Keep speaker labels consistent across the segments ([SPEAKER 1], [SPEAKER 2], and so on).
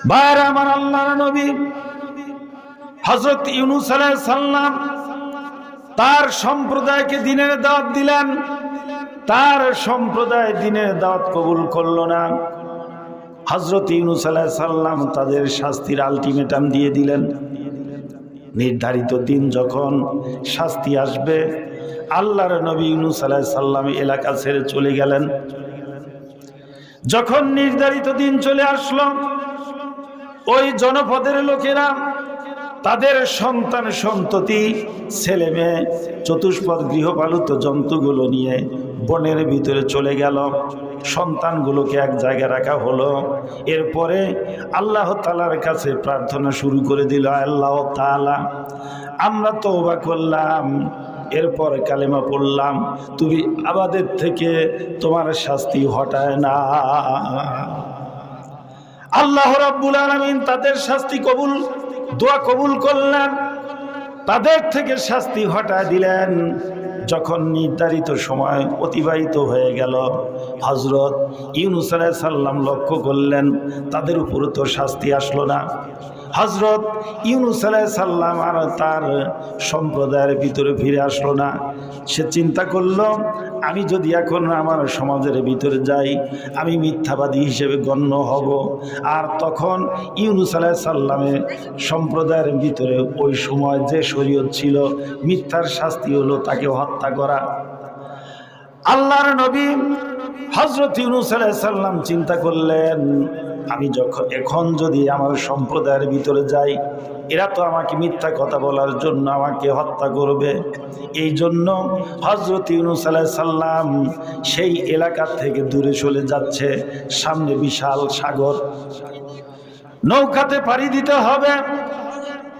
[SPEAKER 1] ভাইরা আমার, আল্লাহর নবী হযরত ইউনূস আলাইহিস সালাম তার সম্প্রদায়কে দ্বীনের দাওয়াত দিলেন। তার সম্প্রদায় দ্বীনের দাওয়াত কবুল করলো না। হযরত ইউনূস আলাইহিস সালাম তাদের শাস্তির আলটিমেটাম দিয়ে দিলেন। নির্ধারিত দিন যখন শাস্তি আসবে, আল্লাহর নবী ইউনূস আলাইহিস সালাম এলাকা ছেড়ে চলে গেলেন। যখন নির্ধারিত দিন চলে আসলো, ওই জনপদের লোকেরা তাদের সন্তান সন্ততি ছেলে মেয়ে চতুষ্পদ গৃহপালিত জন্তুগুলো নিয়ে বনের ভিতরে চলে গেল। সন্তানগুলোকে এক জায়গায় রাখা হলো। এরপরে আল্লাহ তাআলার কাছে প্রার্থনা শুরু করে দিল, আল্লাহ তাআলা, আমরা তওবা করলাম, এরপর কালেমা পড়লাম, তুমি আমাদের থেকে তোমার শাস্তি হটায় না। আল্লাহ রাব্বুল আলামিন তাদের শাস্তি কবুল, দোয়া কবুল করলেন, তাদের থেকে শাস্তি হটায় দিলেন। যখন নির্ধারিত সময় অতিবাহিত হয়ে গেল, হযরত ইউনূস আলাইহিস সালাম লক্ষ্য করলেন তাদের উপর তো শাস্তি আসলো না। হযরত ইউনূস আলাইহিস সালাম আর তার সম্প্রদায়ের ভিতরে ফিরে আসলো না। সে চিন্তা করলো, আমি যদি এখন আমার সমাজের ভিতরে যাই, আমি মিথ্যাবাদী হিসেবে গণ্য হব। আর তখন ইউনূস আলাইহিস সালামের সম্প্রদায়ের ভিতরে ওই সময় যে শরীয়ত ছিল, মিথ্যার শাস্তি হলো তাকে হত্যা করা। আল্লাহর নবী হযরত ইউনূস আলাইহিস সালাম চিন্তা করলেন, আমি এখন যদি আমার সম্প্রদায়ের ভিতরে যাই, এরা তো আমাকে মিথ্যা কথা বলার জন্য আমাকে হত্যা করবে। এই জন্য হযরত ইউনূস আলাইহিস সালাম সেই এলাকা থেকে দূরে চলে যাচ্ছে। সামনে বিশাল সাগর, নৌকাতে পাড়ি দিতে হবে।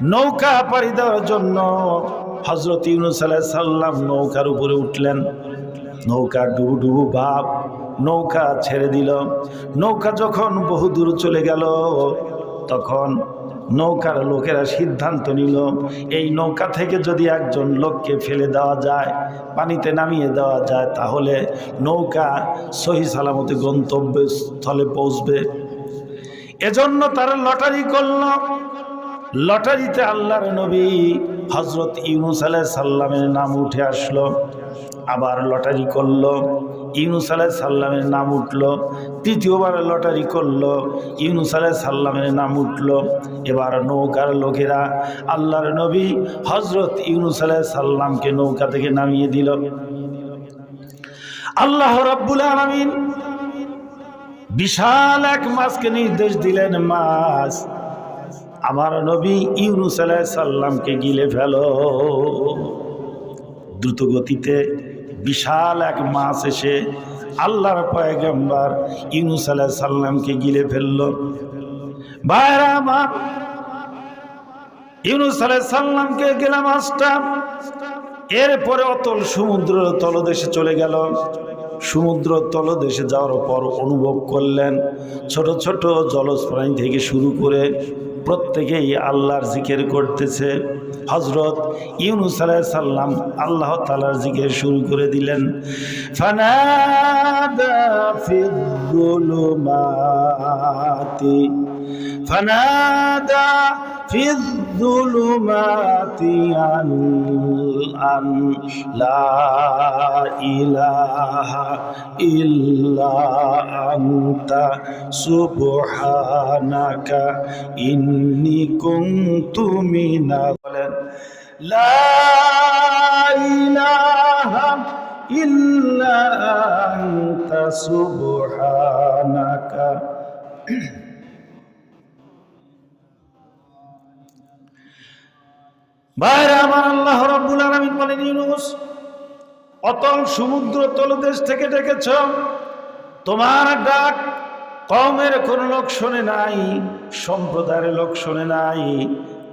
[SPEAKER 1] নৌকা পাড়ি দেওয়ার জন্য হযরত ইউনূস আলাইহিস সালাম নৌকার উপরে উঠলেন। নৌকা ডুবু ডুবু ভাব, নৌকা ছেড়ে দিল। নৌকা যখন বহু দূর চলে গেল, তখন নৌকার লোকেরা সিদ্ধান্ত নিল, এই নৌকা থেকে যদি একজন লোককে ফেলে দেওয়া যায়, পানিতে নামিয়ে দেওয়া যায়, তাহলে নৌকা সহি সালামতে গন্তব্যস্থলে পৌঁছবে। এজন্য তারা লটারি করল। লটারিতে আল্লাহর নবী হযরত ইউনূস আলাইহিস সালামের নাম উঠে আসলো। আবার লটারি করলো, ইউনূস আলাইহিস সালামের নাম উঠল। তৃতীয়বার লটারি করলো, ইউনূস আলাইহিস সালামের নাম উঠল। এবার নৌকার লোকেরা আল্লাহর নবী হযরত ইউনূস আলাইহিস সালামকে নৌকা থেকে নামিয়ে দিল। আল্লাহ রাব্বুল আলামিন বিশাল এক মাছকে নির্দেশ দিলেন, মাছ আমার নবী ইউনূস আলাইহিস সালামকে গিলে ফেলো। দ্রুত গতিতে বিশাল এক মাছ এসে আল্লাহর পয়গম্বর ইউনূস আলাইহিস সালামকে গিলে ফেলল। ভাইরা আমার, ইউনূস আলাইহিস সালামকে গেলা মাছটা এরপরে অতল সমুদ্র তলদেশে চলে গেল। সমুদ্র তলদেশে যাওয়ার পর অনুভব করলেন, ছোট ছোট জলজ প্রাণী থেকে শুরু করে প্রত্যেকেই আল্লাহর জিকির করতেছে। হযরত ইউনূস আলাইহিস সালাম আল্লাহ তাআলার জিকির শুরু করে দিলেন। ফানাদা ফিয-যুলুমাতি ফানাদা ফিয-যুলুমাতি আন লা ইলাহা ইল্লা আনতা সুবহানাকা ইন্নী কুনতু মিনাল বলেন, লা ইলাহা ইল্লা আনতা সুবহানাকা। ভাইরা আমার, আল্লাহ রাব্বুল আলামিন বলেন, ইউনূস, অতল সমুদ্র তলদেশ থেকে ডেকেছ, তোমার ডাক কওমের কোন লোক শোনে নাই, সম্প্রদায়ের লোক শোনে নাই,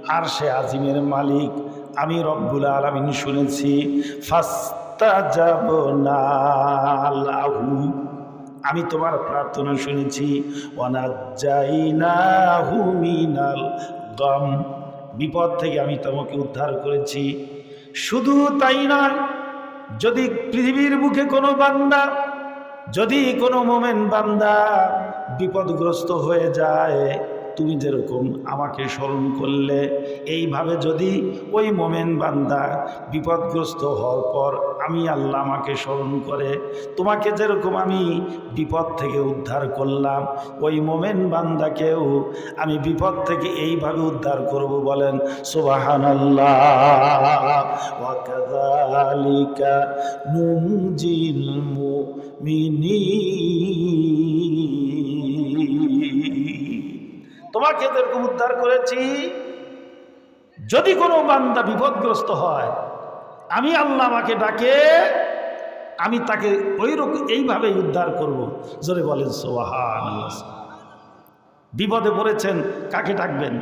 [SPEAKER 1] আরশে আজিমের মালিক আমি রব্বুল আলামিন শুনেছি। ফাস্তাজাবনা লাহু, আমি তোমার প্রার্থনা শুনেছি। ওয়ানাজ্জাইনাহু মিনাল গাম, বিপদ থেকে আমি তোমাকে উদ্ধার করেছি। শুধু তাই নয়, যদি পৃথিবীর বুকে কোনো বান্দা, যদি কোনো মোমেন বান্দা বিপদগ্রস্ত হয়ে যায়, তুমি যেরকম আমাকে স্মরণ করলে, এইভাবে যদি ওই মোমেন বান্দা বিপদগ্রস্ত হওয়ার পর আমি আল্লাহ আমাকে স্মরণ করে, তোমাকে যেরকম আমি বিপদ থেকে উদ্ধার করলাম, ওই মোমেন বান্দাকেও আমি বিপদ থেকে এইভাবে উদ্ধার করব। বলেন সুবহানাল্লাহ। ওয়া কাযালিকা নুনজিল মুমিনিন। তোমাকে যেরকম উদ্ধার করেছি, যদি কোনো বান্দা বিপদগ্রস্ত হয়, আমি আল্লাহ আমাকে ডাকে, আমি তাকে ওই রকম এইভাবেই উদ্ধার করব। জোরে বলেন সুবহানাল্লাহ। বিপদে পড়েছেন, কাকে ডাকবেন?